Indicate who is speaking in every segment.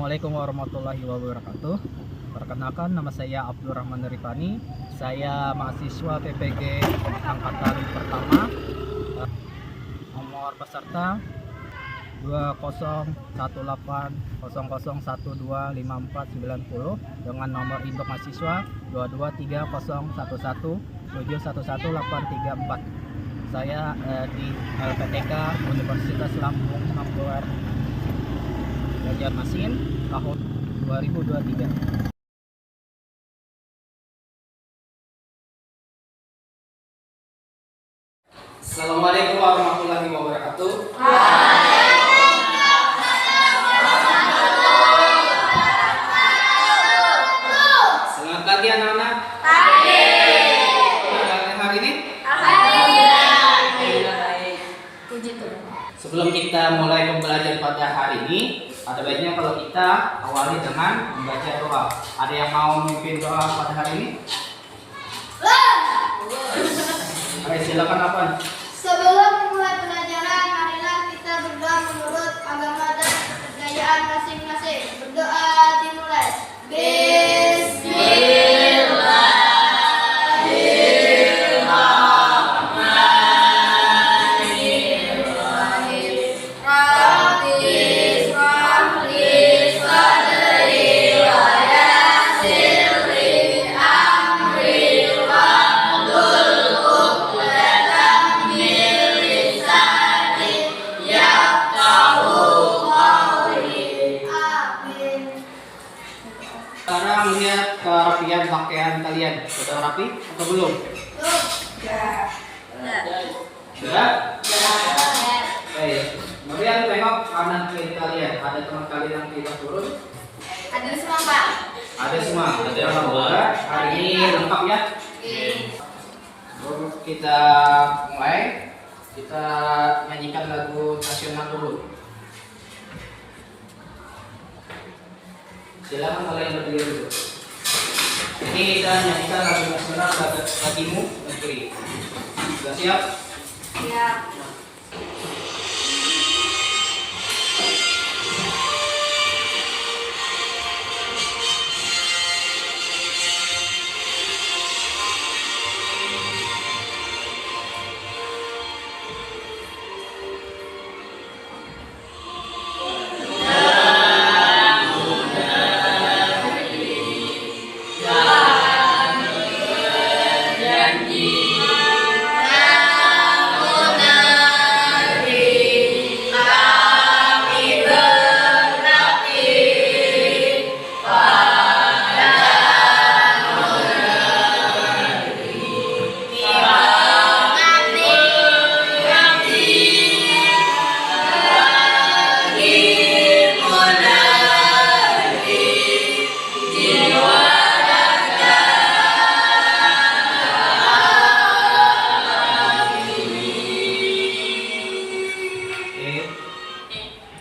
Speaker 1: Assalamualaikum warahmatullahi wabarakatuh. Perkenalkan, nama saya Abdul Rahman Rifani. Saya mahasiswa PPG angkatan pertama. Nomor peserta 20180010125490 dengan nomor induk mahasiswa 2230117118334. Saya di LPTK Universitas Lampung Ampluar Banjarmasin tahun 2023.
Speaker 2: Assalamualaikum warahmatullahi wabarakatuh. Selamat pagi anak-anak. Hari ini? Sebelum kita mulai pembelajaran pada hari ini, ada baiknya kalau kita awali dengan membaca doa. Ada yang mau memimpin doa pada hari ini? Ayo silakan Afan.
Speaker 3: Sebelum memulai pelajaran, marilah kita berdoa menurut agama dan kepercayaan masing-masing. Berdoa dimulai.
Speaker 2: Sekarang lihat kerapian pakaian kalian. Sudah rapi atau belum? Sudah? Baik. Kemudian tengok kanan kiri kalian. Ada teman kalian yang tidak turun?
Speaker 3: Ada semua, Pak.
Speaker 2: Ada semua. Ada dua. Hari ini lengkap ya? Baru kita mulai. Kita nyanyikan lagu nasional dulu. Silakan kalian berdiri dulu. Ini kita nyanyikan lagu nasional bagimu negeri. Sudah siap?
Speaker 3: Siap.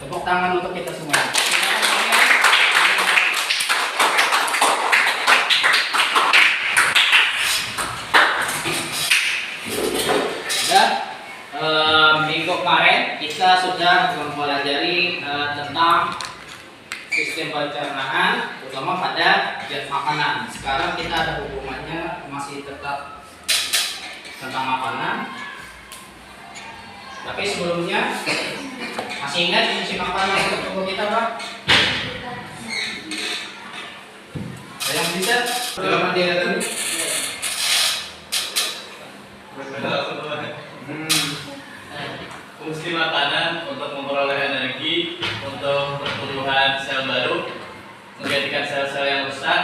Speaker 2: Tepuk tangan untuk kita semua. Minggu kemarin kita sudah mempelajari tentang sistem pencernaan, terutama pada zat makanan. Sekarang kita ada hubungannya masih tetap tentang makanan. Tapi sebelumnya masih ingat fungsi makanan untuk tubuh kita, Pak? Ada yang bisa? Dalam dia tadi.
Speaker 4: Fungsi makanan untuk memperoleh energi, untuk pertumbuhan sel baru, menggantikan sel-sel yang rusak,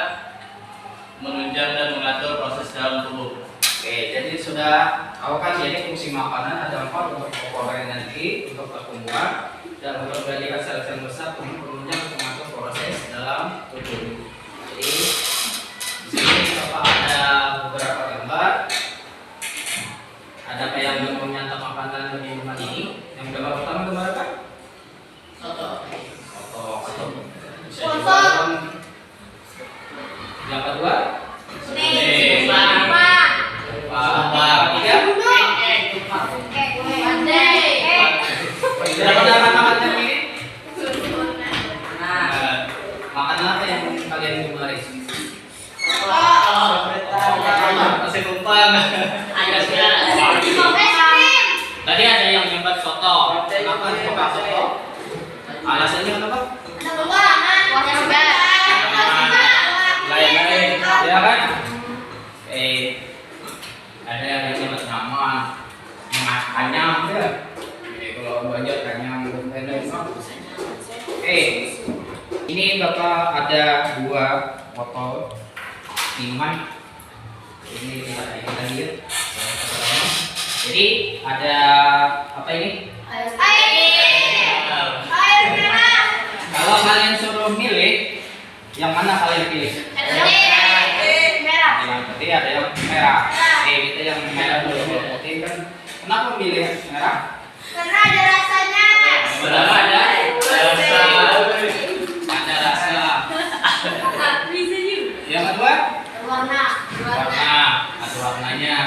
Speaker 4: menunjang dan mengatur proses dalam tubuh.
Speaker 2: Oke, jadi sudah tahu kan jadi fungsi makanan ada 4 untuk memperoleh energi, untuk pertumbuhan, dan untuk menggantikan sel-sel rusak, untuk menunjang dan mengatur proses dalam tubuh. Jadi di sini Bapak ada beberapa gambar. Ada kayak yang menyantap makanan di rumah ini. Yang gambar pertama gambar apa? Soto. Atau bisa juga dalam. Yang kedua? Tidak pada anak-anak ini? Bang. Tadi ada yang nyembat soto. Kenapa suka soto? Alasannya kenapa? Lain-lain, ya kan? Ada yang nyebut nama kanyang ya. Kalau belajar kanyang ini Bapak ada 2 botol minuman. Ini kita lihat. Jadi ada apa ini?
Speaker 3: Air merah.
Speaker 2: Kalau kalian suruh milih, yang mana kalian pilih?
Speaker 3: Merah.
Speaker 2: Yang putih ada yang merah. Kita yang merah dulu. Putih kan. Kenapa milih merah?
Speaker 3: Karena ada rasanya.
Speaker 2: Pertama ada rasa. Yang kedua
Speaker 3: Warna.
Speaker 2: warna, ada warnanya.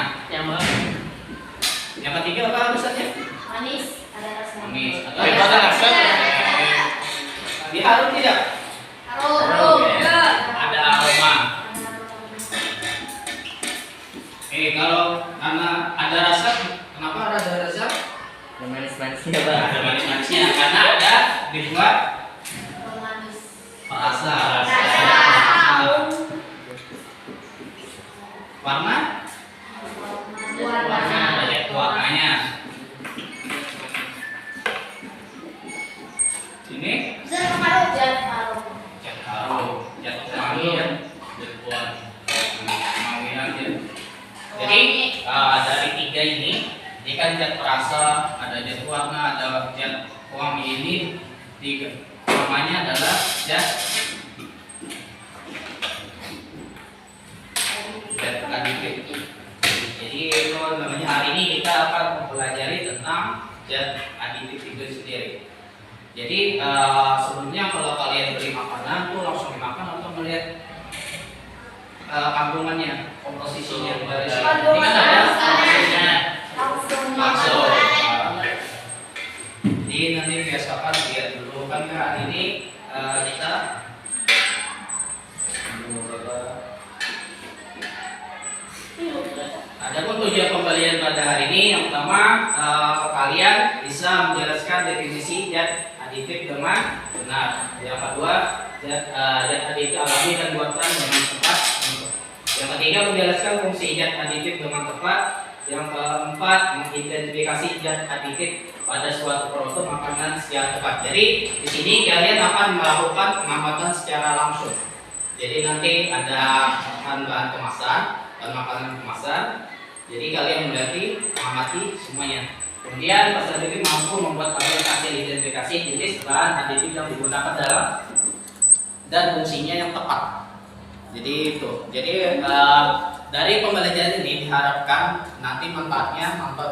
Speaker 2: Yang ketiga apa alasannya?
Speaker 3: Manis. Ada rasa.
Speaker 2: Manis. Atau
Speaker 4: Daripada rasa.
Speaker 2: diharum tidak?
Speaker 3: Harum.
Speaker 2: Ada aroma. Kalau karena ada rasa, kenapa ada rasa?
Speaker 4: Manis-manisnya
Speaker 2: Ada manis-manisnya karena ada dibuat
Speaker 3: Manis.
Speaker 2: perasa. Warna? Ada warnanya. Ini
Speaker 3: Bisa harum.
Speaker 2: cat harum, cat wangi ya, cat wangi aja. Jadi dari 3 ini kan cat perasa, ada cat warna, ada cat wangi ini. Namanya adalah cat aditif. Jadi itu namanya hari ini kita akan mempelajari tentang cat aditif itu sendiri. Jadi sebelumnya kalau kalian beli makanan tuh langsung dimakan atau melihat kandungannya, komposisinya dari sini. Ini kan ada komposisinya langsung. Jadi nanti biasakan lihat dulu kan hari ini kita Adapun tujuan pembelian pada hari ini yang pertama kalian bisa menjelaskan definisi zat aditif dengan benar. Yang kedua zat aditif alami dan buatan dengan tepat. Yang ketiga menjelaskan fungsi zat aditif dengan tepat. Yang keempat mengidentifikasi zat aditif pada suatu produk makanan secara tepat. Jadi di sini kalian akan melakukan pengamatan secara langsung. Jadi nanti ada bahan kemasan dan makanan kemasan. Jadi kalian mengamati semuanya. Kemudian peserta didik mampu membuat aplikasi identifikasi jenis bahan aditif yang digunakan dalam dan fungsinya yang tepat. Jadi itu. Jadi dari pembelajaran ini diharapkan nanti manfaat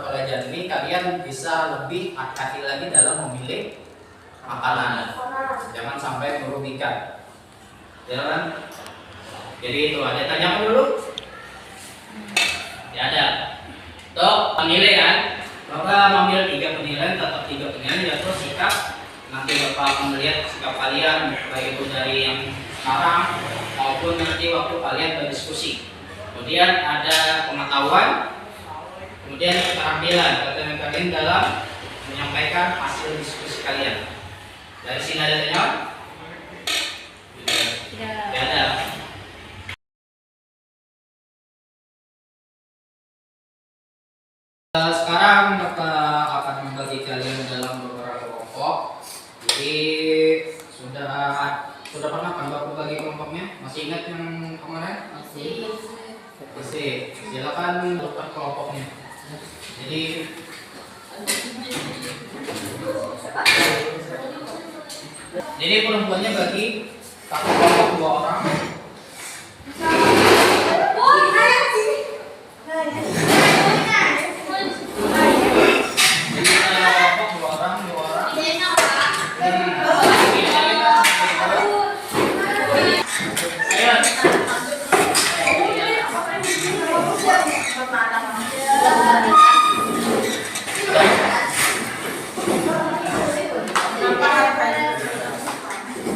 Speaker 2: pelajaran ini kalian bisa lebih hati-hati lagi dalam memilih makanan. Jangan sampai merugikan. Ya kan? Jadi itu ada tanya dulu? Ya ada. Untuk penilaian, Bapak mengambil 3 penilaian, tetap 3 penilaian, yaitu sikap. Nanti Bapak akan melihat sikap kalian, baik itu dari yang sekarang maupun nanti waktu kalian berdiskusi. Kemudian ada pengetahuan, kemudian keterampilan kalian dalam menyampaikan hasil diskusi kalian. Dari sini ada tanya? Tidak ada. Sekarang Bapak akan membagi kalian dalam beberapa kelompok. Jadi sudah pernah kan Bapak bagi kelompoknya? Masih ingat yang kemarin? Masih. Silakan dokter kelompoknya. Jadi perempuannya bagi satu kelompok 2 orang.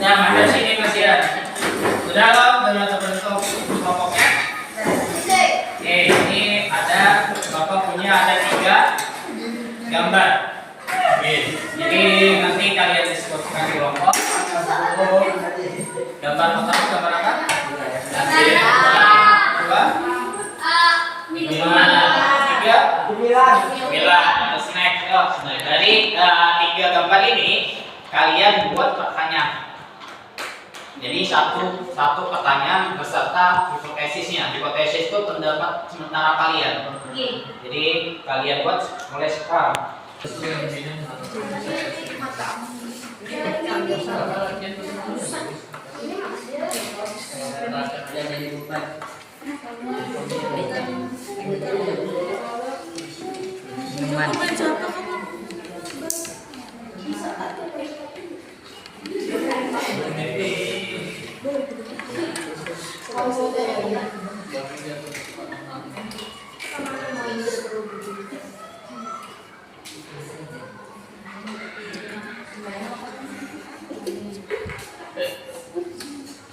Speaker 2: Nah, ada sini Mas ya. Sudah terbentuk kelompoknya. Ini ada ada 3 gambar. Oke. Jadi nanti kalian disebutkan di kelompok. Gambar pertama gambar apa? Dua. Gimana? 3. 9. Snack. Dari 3 gambar ini kalian buat pertanyaan. Jadi satu pertanyaan beserta hipotesisnya. Hipotesis itu pendapat sementara kalian. Jadi kalian buat mulai sekarang.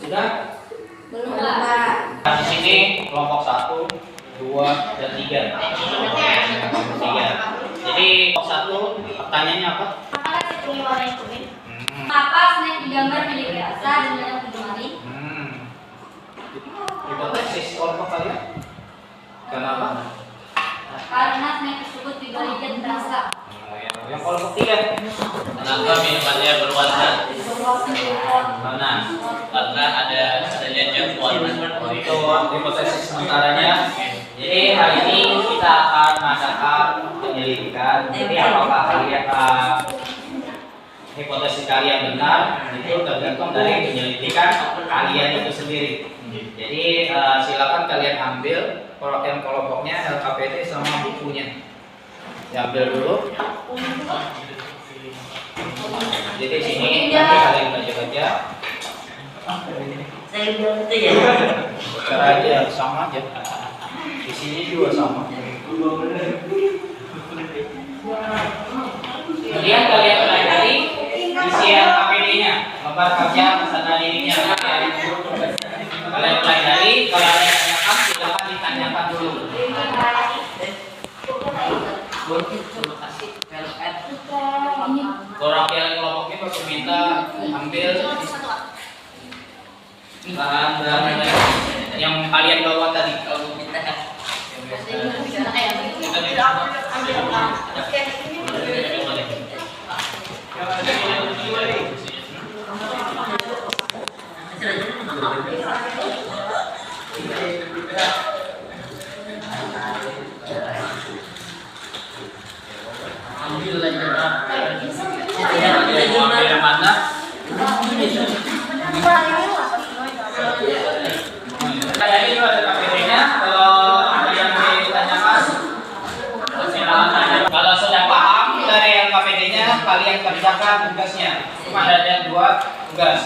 Speaker 2: Sudah?
Speaker 3: Belum.
Speaker 2: Nah, di sini kelompok 1, 2, dan 3. 3. Jadi kelompok 1 pertanyaannya apa?
Speaker 3: Apakah cacing warna kuning? Apa snack digambar memiliki rasa dan banyak digemari?
Speaker 2: Hipotesis kelompok kalian? Kenapa?
Speaker 3: Karena snack tersebut diberikan rasa.
Speaker 2: Yang kelompok 3.
Speaker 4: Kenapa minumannya berwarna?
Speaker 2: Mana?
Speaker 4: Karena adanya jam warna.
Speaker 2: Itu hipotesis sementaranya. Jadi hari ini kita akan mengadakan penyelidikan. Jadi apakah kalian hipotesis kalian benar itu tergantung dari penyelidikan kalian itu sendiri. Jadi silakan kalian ambil perwakilan kelompoknya, LKPD sama bukunya. Diambil dulu. Jadi sini nanti kalian baca-baca.
Speaker 5: Saya bilang itu ya.
Speaker 2: Cara aja sama aja. Di sini juga sama. Kemudian kalian pelajari isi LKPD-nya, lembar kerja pesanan ininya. Kalian pelajari, kalau ada yang tanyakan silakan ditanyakan dulu.
Speaker 5: Terima kasih.
Speaker 2: Perwakilan kelompoknya aku minta ambil bahan yang kalian bawa tadi.
Speaker 5: Kalau kita
Speaker 2: Ambil yang mana? Kayaknya itu ada KPD-nya. Kalau ada yang ditanyakan, silakan tanya. Kalau sudah paham dari LKPD-nya, kalian kerjakan tugasnya. Cuma ada 2 tugas.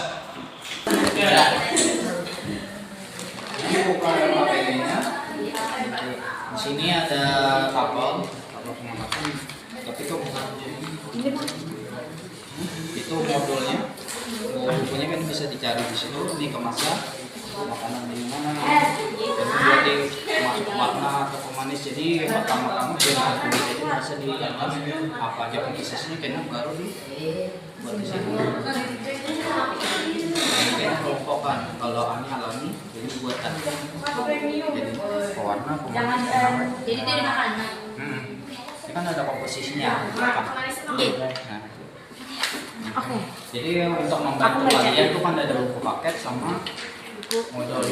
Speaker 2: Ini bukan LKPD-nya. Di sini ada tabel pengamatan. Tapi kok itu modulnya. Bukunya kan bisa dicari di situ. Ini kemasan makanan dari mana, dan berarti masuk warna atau pemanis. Jadi pertama kamu jangan tulis aja, bisa dilihat apa aja pengisinya kayaknya baru nih buat di sini. Ini kayaknya kelompokan. Kalau Ani alami jadi buatan. Jadi pewarna, pemanis.
Speaker 3: Jadi dari makanan.
Speaker 2: Ini kan ada komposisinya. Nah,
Speaker 3: Oke.
Speaker 2: jadi untuk membantu kalian itu kan ada buku paket sama modal.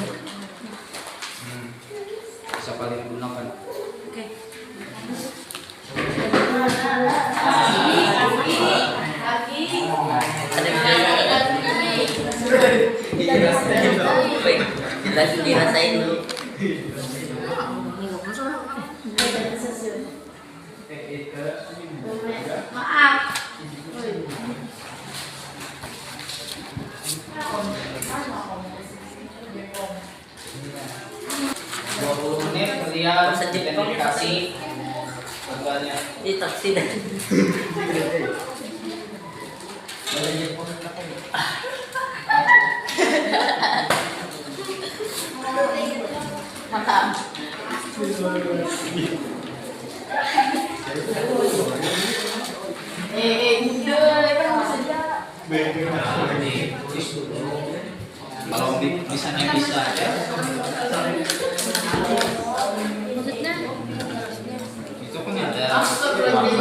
Speaker 2: Bisa kalian gunakan.
Speaker 3: Oke.
Speaker 5: jelas dirasain dulu.
Speaker 3: Maaf.
Speaker 2: 20 menit kalian identifikasi tanggalnya.
Speaker 5: Ini taksi dan
Speaker 3: Mantap.
Speaker 2: bisa aja. Itu kan ada warna ini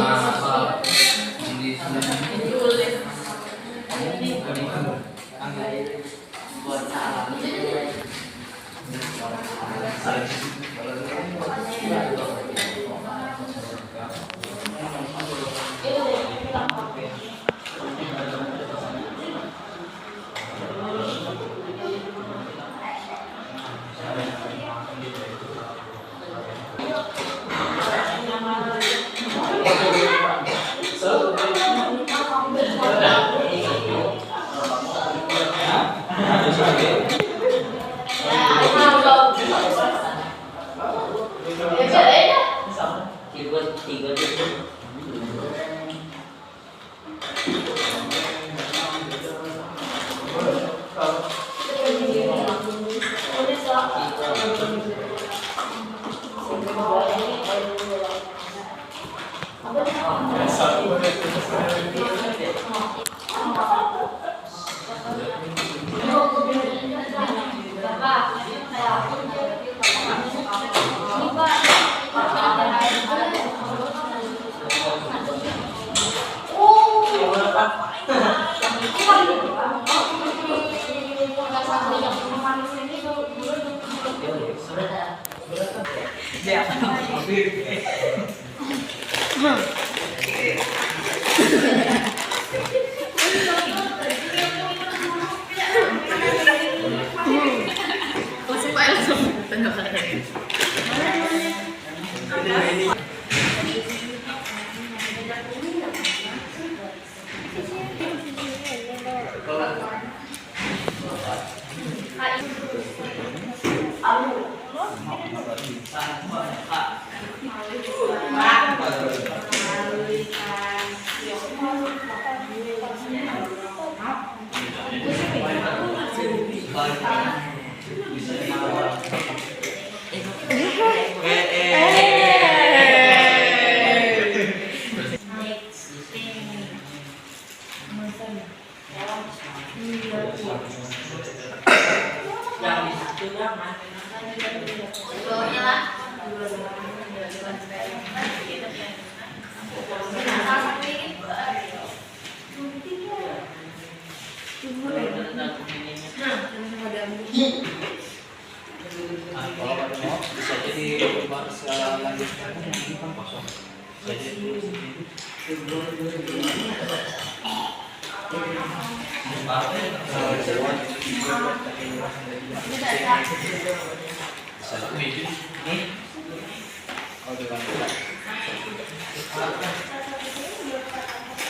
Speaker 5: Tiga.
Speaker 2: Kalau pada mau bisa jadi bahas lanjutkan ini kan kosong.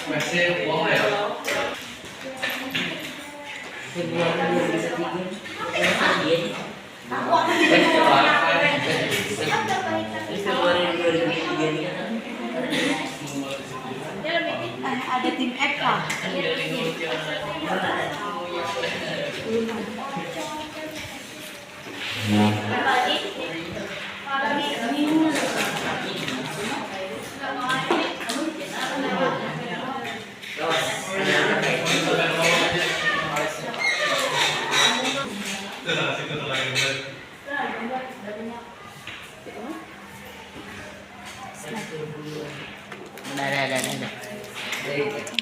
Speaker 4: Masih uang ya?
Speaker 3: Ada tim F lah.
Speaker 5: Ada.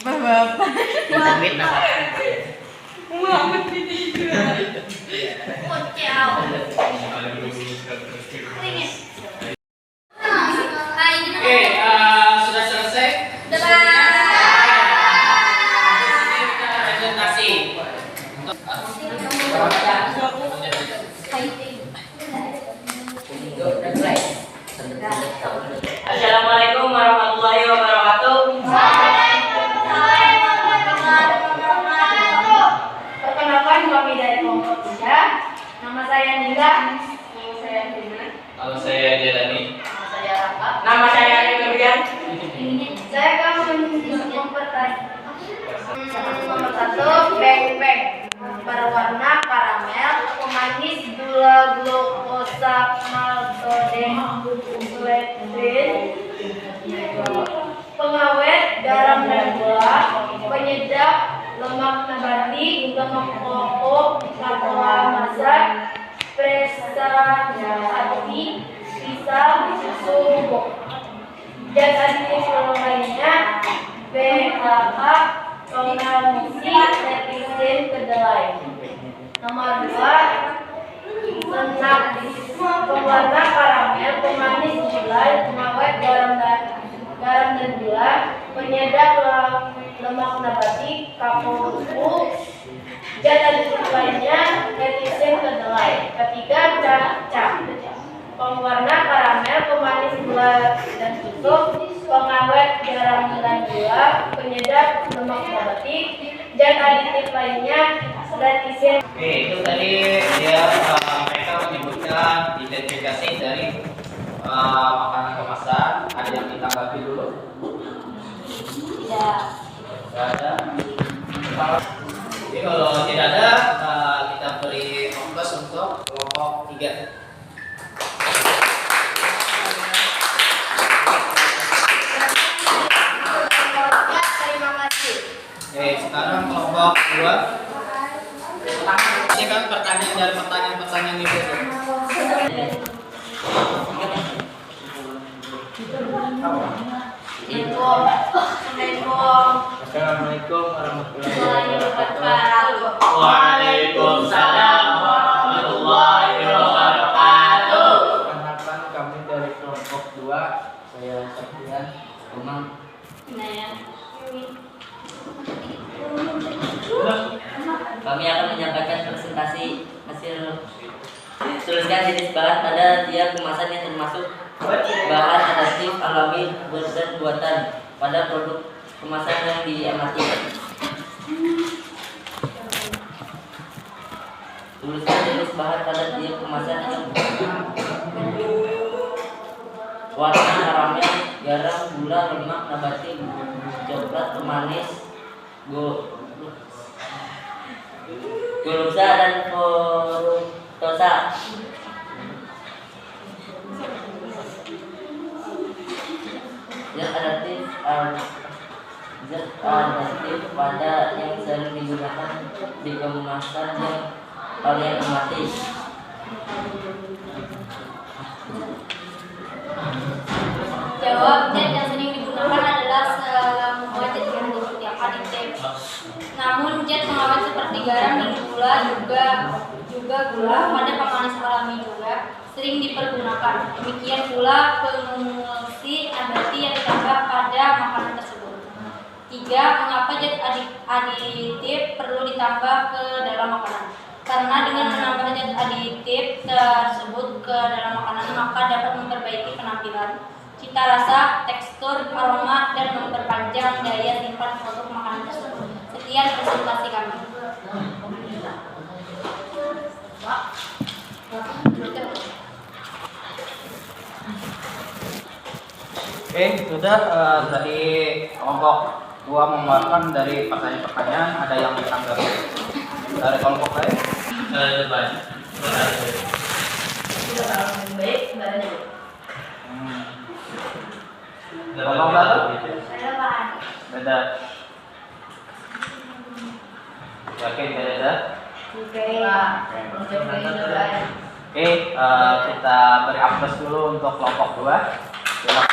Speaker 3: Bapak.
Speaker 5: Vitamin apa?
Speaker 3: Muhammad ini juga. Kocau.
Speaker 2: Oke, sudah selesai. Kita presentasi.
Speaker 5: Assalamualaikum warahmatullahi wabarakatuh.
Speaker 3: Perkenalkan kami dari kelompok 3. Nama saya Nila. Nama saya Dina.
Speaker 4: Kalau saya Jalani.
Speaker 3: Nama saya Raka.
Speaker 5: Nama saya Febrian.
Speaker 3: Saya akan mempertanyaan. Nomor 1, beng-beng berwarna karamel, pemanis, gula glukosa, maltodextrin, pengawet, garam dan gula, penyedap, lemak nabati, lemak pokok, kalkulasa, Zat aditif lainnya PHK, pengamusi, netizen, kedelai. Nomor 2, lemak pewarna karamel, pemanis gulai, pengawet garam dan gula, penyedap lemak nabati, kapur, zat aditif lainnya netizen, kedelai. Ketiga, cap, pewarna karamel, pemanis gula dan susu, pengawet garam dan gula, penyedap lemak nabati, zat aditif lainnya netizen.
Speaker 2: Oke, itu tadi dia mereka menyebutkan identifikasi dari makanan kemasan. Ada yang ditanggapi dulu?
Speaker 3: Tidak.
Speaker 2: Tidak ada. Jadi kalau tidak ada, kita beri ongkos untuk kelompok 3.
Speaker 3: Terima kasih.
Speaker 2: Oke, sekarang kelompok 2. Ini kan pertanyaan dari pertanyaan itu.
Speaker 5: Assalamualaikum warahmatullahi wabarakatuh.
Speaker 4: Waalaikumsalam warahmatullahi wabarakatuh.
Speaker 1: Perkenalkan kami dari kelompok 2. Saya Septian Umang.
Speaker 5: Kami akan menyampaikan presentasi hasil. Tuliskan jenis bahan pada tiap kemasan yang termasuk bahan adaptif alami dan buatan pada produk kemasan yang diamati. Tuliskan jenis bahan pada tiap kemasan yang warna karamel, garam, gula, lemak nabati, coklat, pemanis, glukosa dan fruktosa. Zat adaptif pada yang sering digunakan di kemasan yang kalian amati.
Speaker 3: Jawab, zat yang sering digunakan adalah semua zat yang seperti aditif. Namun zat pengawet seperti garam dan gula juga gula pada pemanis alami juga sering dipergunakan. Demikian pula pengemulsi nabati yang ditambah pada makanan tersebut. 3. Mengapa zat aditif perlu ditambah ke dalam makanan? Karena dengan menambah zat aditif tersebut ke dalam makanan maka dapat memperbaiki penampilan, cita rasa, tekstur, aroma, dan memperpanjang daya simpan produk makanan tersebut. Sekian presentasi kami.
Speaker 2: Oke, sudah dari kelompok 2 mengeluarkan dari pertanyaan-pertanyaan. Ada yang ditanggapi dari kelompok lain? Kelompok berapa? Beda. Yakin beda? Oke, kita beri aplaus dulu untuk kelompok 2. Silakan.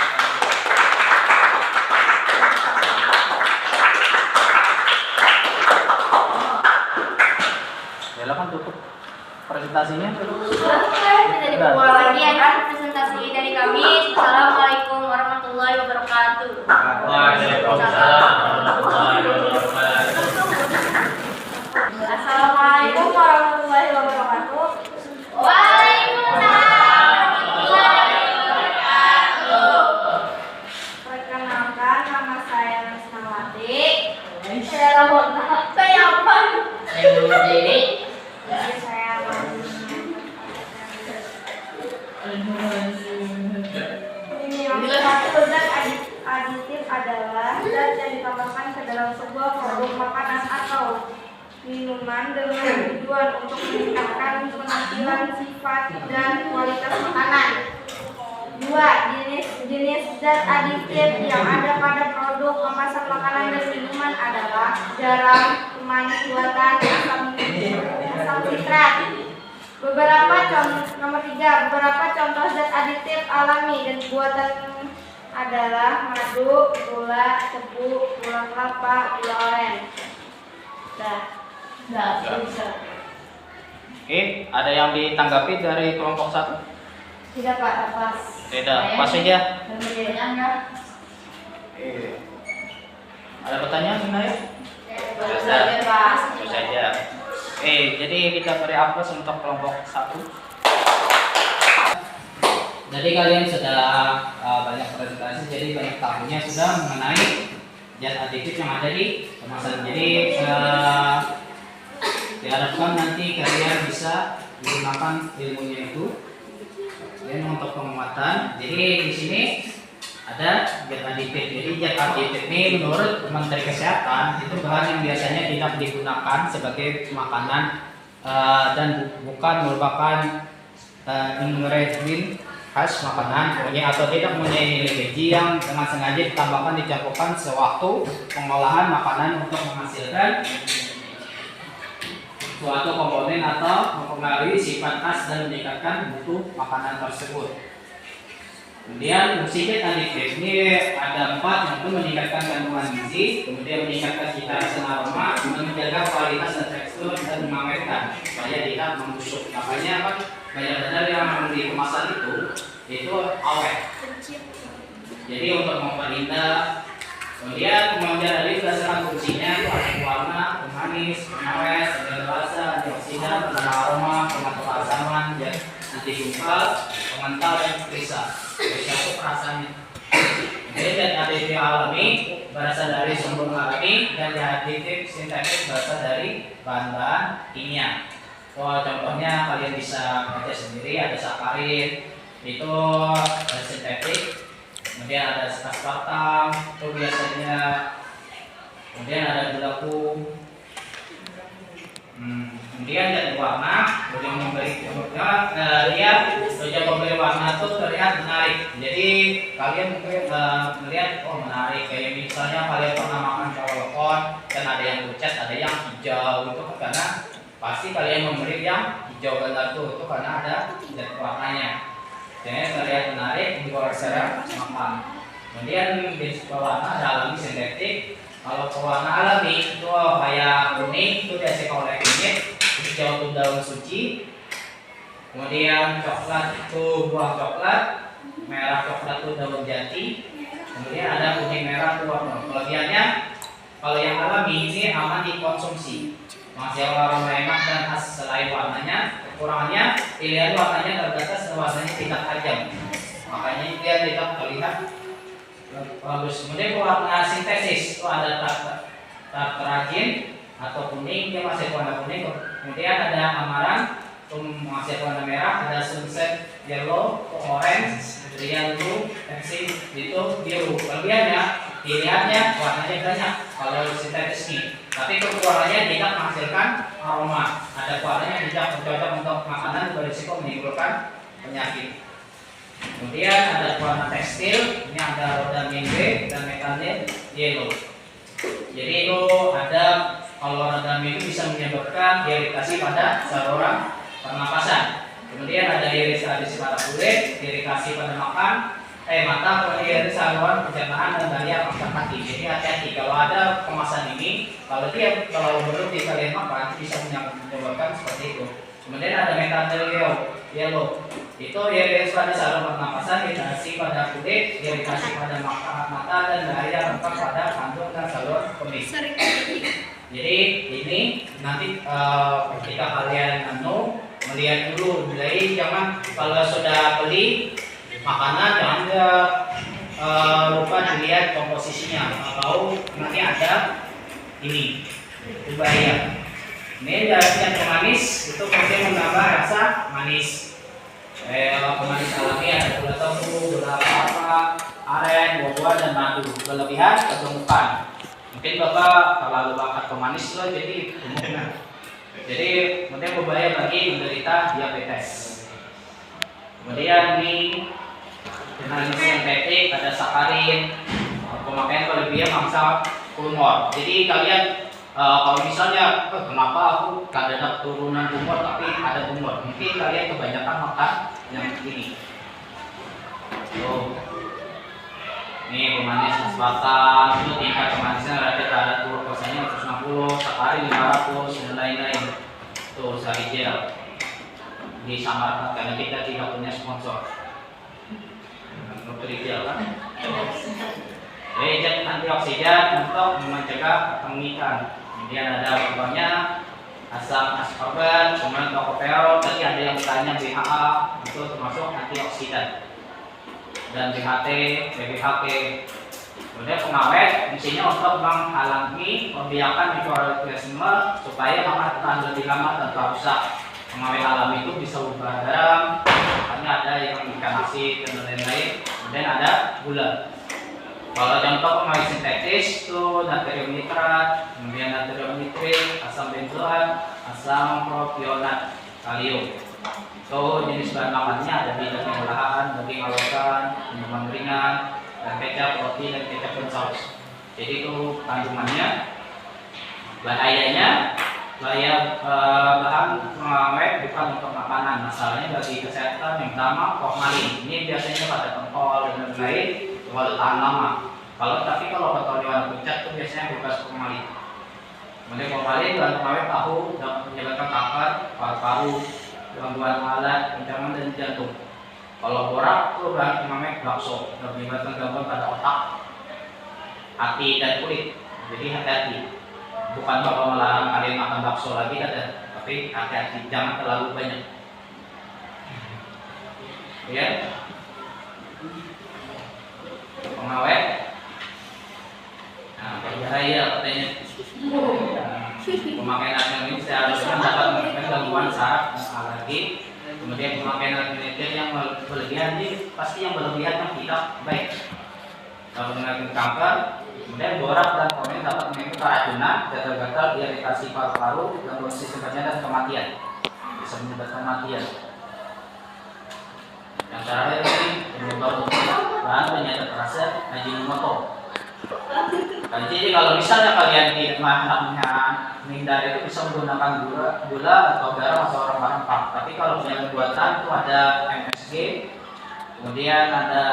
Speaker 2: Silakan tutup presentasinya.
Speaker 3: Lagi akan presentasi dari kami. Assalamualaikum warahmatullahi wabarakatuh.
Speaker 4: Waalaikumsalam warahmatullahi wabarakatuh.
Speaker 3: Assalamualaikum warahmatullahi wabarakatuh. Waalaikumsalam warahmatullahi wabarakatuh. Perkenalkan, nama saya Nasnawati. Saya Ramona. Saya apa? Zat aditif adalah zat yang ditambahkan ke dalam sebuah produk makanan atau minuman dengan tujuan untuk meningkatkan penampilan, sifat, dan kualitas makanan. 2. Jenis zat aditif yang ada pada produk kemasan makanan dan minuman adalah garam, pemanis buatan, asam sitrat. Nomor 3, beberapa contoh zat aditif alami dan buatan adalah madu, gula, tebu, gula kelapa, gula aren. Bisa.
Speaker 2: Oke, ada yang ditanggapi dari kelompok 1?
Speaker 3: Tidak Pak, pas.
Speaker 2: Tidak, pas saja.
Speaker 3: Pembeliannya
Speaker 2: Oke. Ada pertanyaan sebenarnya?
Speaker 3: baru saja Pak.
Speaker 2: Itu saja. Oke, jadi kita beri aplaus untuk kelompok 1. Jadi kalian sudah banyak presentasi, jadi banyak tahunya sudah mengenai zat aditif yang ada di kemasan. Jadi diharapkan nanti kalian bisa menggunakan ilmunya itu dan untuk penguatan. Jadi di sini ada zat aditif. Jadi zat aditif ini menurut Menteri Kesehatan itu bahan yang biasanya tidak digunakan sebagai makanan dan bukan merupakan ingredient khas makanan atau tidak mempunyai nilai gizi yang dengan sengaja ditambahkan dicampurkan sewaktu pengolahan makanan untuk menghasilkan suatu komponen atau mempengaruhi sifat khas dan meningkatkan mutu makanan tersebut. Kemudian fungsi zat aditif ini ada 4, yaitu meningkatkan kandungan gizi, kemudian meningkatkan cita rasa aroma, menjaga kualitas dan tekstur dan mengawetkan supaya tidak membusuk. Makanya kan banyak benar yang di kemasan itu awet. Jadi untuk memperindah. Kemudian dari berdasarkan fungsinya itu ada warna, pemanis, pengawet, penjaga rasa, antioksidan, penambah aroma, pengatur keasaman, anti gumpal, pengental dan perisa. Perisa itu rasanya. Jadi zat aditif alami berasal dari sumber alami dan zat aditif sintetis berasal dari bahan-bahan kimia. Contohnya kalian bisa baca sendiri, ada sakarin itu sintetik, kemudian ada aspartam itu biasanya, kemudian ada gula kemudian zat warna, kemudian memberi lihat wajah pemberi warna itu terlihat menarik. Jadi kalian mungkin melihat menarik, kayak misalnya kalian pernah makan coklat dan ada yang pucat, ada yang hijau, itu karena pasti kalian memberi yang hijau benar itu karena ada zat warnanya. Jadi terlihat menarik untuk secara makan. Kemudian jenis pewarna ada alami sintetik. Kalau pewarna alami itu kayak kuning itu biasa oleh kunyit, hijau itu daun suci. Kemudian coklat itu buah coklat, merah coklat itu daun jati. Kemudian ada kuning merah itu warna. Kelebihannya kalau yang alami ini aman dikonsumsi, masih aroma enak dan khas. Selain warnanya, kekurangannya pilihan warnanya terbatas dan warnanya tidak tajam, makanya dia tidak terlihat bagus. Kemudian warna sintesis itu ada tartragin atau kuning, dia masih warna kuning. Kemudian ada amaran itu masih warna merah, ada sunset yellow, orange, yellow, pensil itu biru. Kelebihannya pilihannya warnanya banyak kalau sintetis ini, tapi kekurangannya tidak menghasilkan aroma. Ada warnanya tidak cocok untuk makanan, berisiko menimbulkan penyakit. Kemudian ada warna tekstil, ini ada rhodanine B dan methyl yellow. Jadi itu ada, kalau rhodanine itu bisa menyebabkan iritasi pada saluran pernapasan. Kemudian ada iritasi pada kulit, iritasi pada mata, kemudian saluran pencernaan dan daya angkat kaki. Jadi hati-hati kalau ada kemasan ini, kalau dia terlalu berlebih kalian makan bisa menyebabkan seperti itu. Kemudian ada methyl yellow, itu iritasi pada saluran pernapasan, iritasi pada kulit, iritasi pada mata dan daya angkat pada kandung dan saluran kemih. Jadi ini nanti ketika kalian melihat dulu, jadi jangan kalau sudah beli makanan jangan lupa dilihat komposisinya, atau nanti ada ini itu bahaya. Ini dari pemanis itu kemudian menambah rasa manis. Pemanis alami ada gula tebu, gula kelapa, aren, buah-buah dan madu. Kelebihan kegemukan. Mungkin bapak terlalu bakat pemanis loh, jadi gemuk. Jadi kemudian berbahaya bagi menderita diabetes. Kemudian ini dengan sintetik ada sakarin, pemakaian kelebihan mangsa tumor. Jadi kalian kalau misalnya kenapa aku gak ada turunan tumor tapi ada tumor, mungkin kalian kebanyakan makan yang ini. Ini pemanis selatan itu tingkat pemanisan rata terhadap glukosa-nya 160, sakarin 500 dan lain-lain. Tuh sari gel disamarkan karena kita tidak punya sponsor. Dokter gel kan? Jadi zat antioksidan untuk mencegah pengikan. Kemudian ada contohnya asam ascorbat, kemudian tocopherol. Tadi ada yang bertanya BHA itu termasuk antioksidan. Dan BHT, BPHP. Kemudian pengawet fungsinya untuk menghalangi pembiakan mikroorganisme supaya makan tahan lebih lama tanpa rusak. Pengawet alami itu bisa ubah garam, hanya ada yang ikan asin dan lain-lain. Kemudian ada gula. Kalau contoh pengawet sintetis itu natrium nitrat, kemudian natrium nitrit, asam benzoat, asam propionat, kalium. So jenis bahan makannya ada di daging olahan, daging alokan, minuman ringan, dan kecap, roti, dan kecap dan saus. Jadi itu kandungannya. Bahayanya, bahan pengawet bukan untuk makanan. Masalahnya bagi kesehatan yang pertama formalin. Ini biasanya pada pentol dan lain-lain, kalau tahan lama. Tapi kalau pentol warna pucat itu biasanya bekas formalin. Kemudian formalin bahan pengawet tahu dapat menyebabkan kanker paru-paru, gangguan alat pencernaan dan jantung. Kalau borak itu bahan pengawet bakso dan menyebabkan gangguan pada otak, hati dan kulit. Jadi hati-hati. Bukan bakal melarang kalian makan bakso lagi tapi hati-hati jangan terlalu banyak. Ya. Pengawet. Nah, berbahaya katanya. Pemakaian antibiotik ini seharusnya dapat menyebabkan gangguan saraf dan alergi. Kemudian pemakaian antibiotik yang berlebihan ini pasti yang berlebihan yang tidak baik. Dapat menyebabkan kanker. Kemudian borak dan formalin dapat menimbulkan keracunan, gatal-gatal, iritasi paru-paru, gangguan sistem pencernaan dan kematian. Bisa menyebabkan kematian. Yang terakhir ini penyebab bahan penyedap rasa Ajinomoto. Jadi kalau misalnya kalian di rumah anaknya menghindari itu bisa menggunakan gula atau garam atau rempah rempah. Tapi kalau punya buatan itu ada MSG, kemudian ada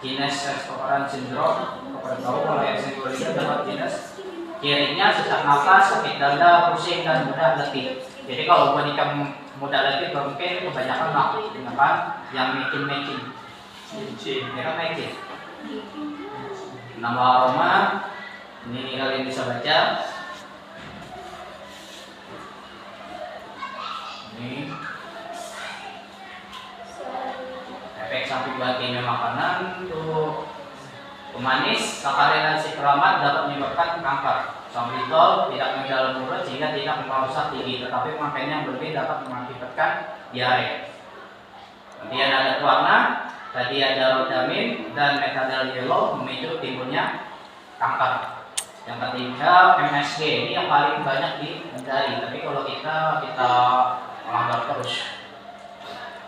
Speaker 2: jenis restoran sindrom. Tahu kalau yang sindrom itu dapat jenis cirinya sesak nafas, sakit dada, pusing dan mudah letih. Jadi kalau wanita mudah letih mungkin kebanyakan menggunakan yang mecin. Mereka mecin. Nama aroma ini kalian bisa baca. Ini efek samping buat kimia makanan untuk pemanis, sakarin dan siklomat dapat menyebabkan kanker. Sorbitol tidak ke dalam mulut sehingga tidak merusak gigi, tetapi pemakaiannya yang berlebih dapat mengakibatkan diare. Kemudian ada pewarna, tadi ada rodamin dan metadel yellow memicu timbulnya kanker. Yang ketiga MSG, ini yang paling banyak dihindari, tapi kalau kita melanggar terus.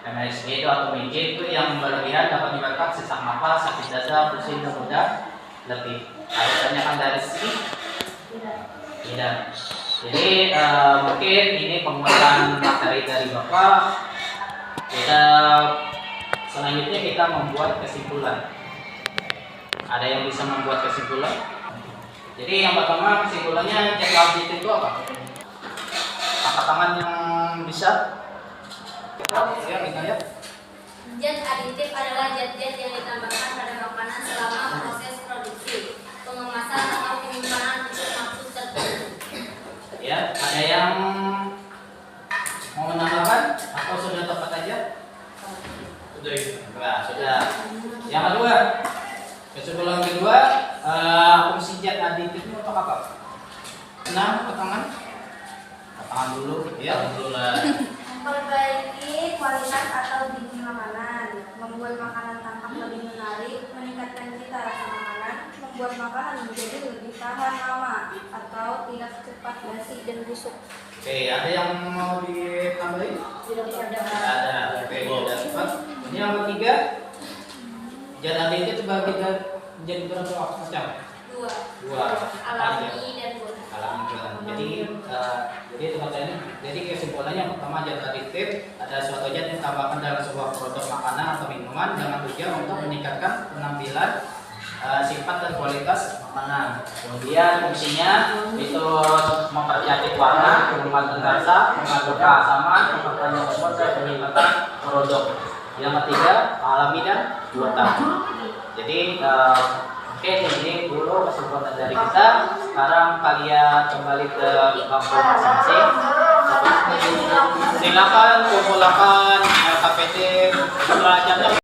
Speaker 2: MSG itu atau micin itu yang berlebihan dapat menyebabkan sesak nafas, sakit dada, pusing dan mudah letih. Ada tanyakan dari sini? Tidak. Jadi mungkin ini penguatan materi dari Bapak. Selanjutnya kita membuat kesimpulan. Ada yang bisa membuat kesimpulan? Jadi yang pertama kesimpulannya zat aditif itu apa? Angkat tangan yang bisa. Ya, ya.
Speaker 3: Zat aditif adalah zat-zat yang ditambahkan pada makanan selama proses produksi, pengemasan atau penyimpanan untuk maksud tertentu.
Speaker 2: Ya, ada yang mau menambahkan atau sudah tepat aja? Sudah. Nah, sudah. Yang kedua, kesimpulan kedua, fungsi zat aditif itu untuk apa? Nah, ke tangan. Ke tangan dulu, ya.
Speaker 3: Memperbaiki kualitas atau gizi makanan, membuat makanan tampak lebih menarik, meningkatkan cita rasa makanan, membuat makanan menjadi lebih tahan lama atau tidak cepat basi dan busuk.
Speaker 2: Oke, ada yang mau ditambahin?
Speaker 3: Tidak
Speaker 2: Ada. Oke, sudah cepat. Ini yang ketiga, zat aditif itu bagi menjadi berapa macam? Dua.
Speaker 3: Alami dan buatan.
Speaker 2: Jadi teman-teman, jadi kesimpulannya yang pertama zat aditif ada suatu zat yang ditambahkan dalam sebuah produk makanan atau minuman dengan tujuan untuk meningkatkan penampilan, sifat dan kualitas makanan. Kemudian fungsinya itu mempercantik warna, menguatkan rasa, mengatur keasaman, memperpanjang umur dan peningkatan merodok. Yang ketiga, alami dan buatan. Jadi oke, ini dulu kesimpulan dari kita. Sekarang kalian kembali ke bangku masing-masing. Silakan kumpulkan LKPD pelajarannya.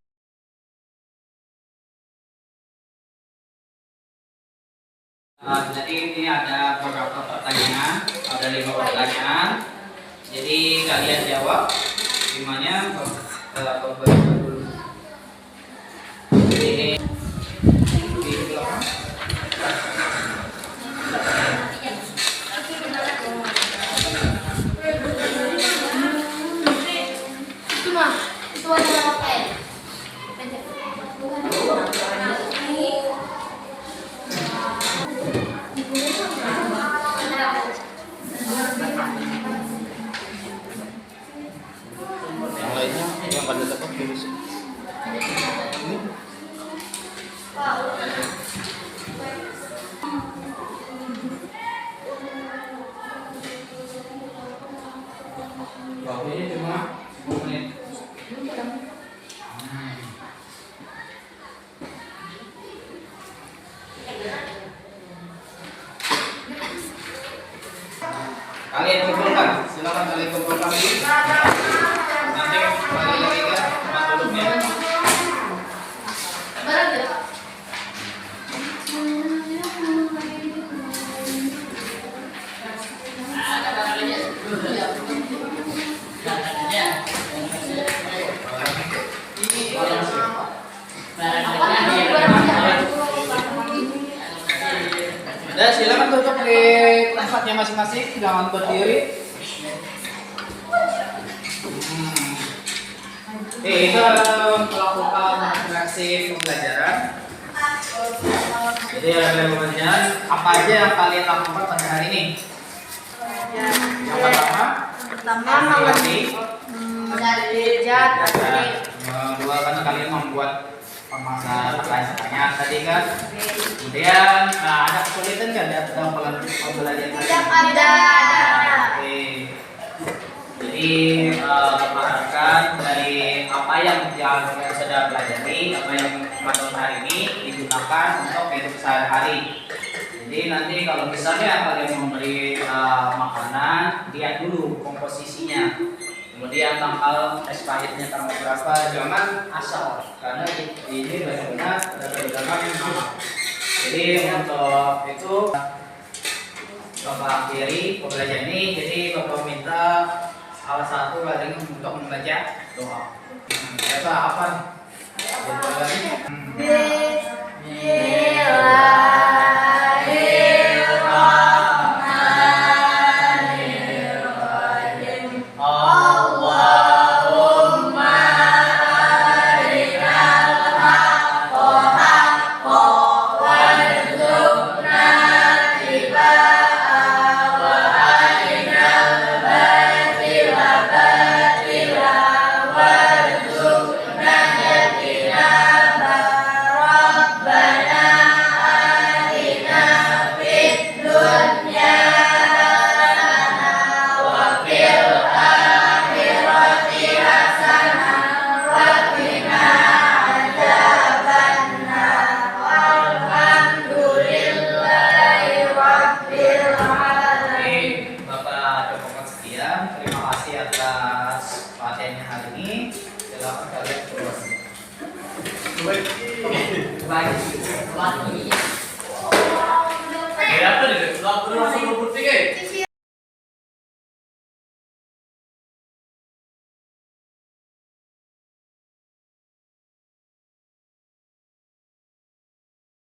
Speaker 2: Jadi ini ada beberapa pertanyaan, ada 5 pertanyaan. Jadi kalian jawab 5-nya dulu. Jadi ini di belakang.
Speaker 3: Itu ada apa ya?
Speaker 2: Yang lainnya yang pada dapat virus. Waktunya cuma 10 menit. Kalian kumpulkan, silakan kalian kumpulkan dulu. Nanti kembali lagi ke tempat duduknya. Dan silakan duduk di tempatnya masing-masing, jangan berdiri. Itu melakukan interaksi pembelajaran. Jadi pembelajaran apa aja yang kalian lakukan pada hari ini? Yang pertama
Speaker 3: Mencari jad.
Speaker 2: Kedua kan kalian membuat pertanyaan tadi kan. Kemudian ada kesulitan kan dalam pembelajaran kalian?
Speaker 3: Ada.
Speaker 2: Oke. Jadi mengharapkan dari apa yang sudah pelajari, apa yang pada hari ini digunakan untuk kehidupan sehari-hari. Jadi nanti kalau misalnya kalian memberi makanan, lihat dulu komposisinya. Kemudian tanggal expirednya tanggal berapa, jangan asal karena ini benar-benar benar-benar yang sama. Jadi untuk itu Bapak akhiri pembelajaran ini. Jadi Bapak minta salah satu kalian untuk membaca doa. Bapak apa?
Speaker 4: Apa nih? 20 putih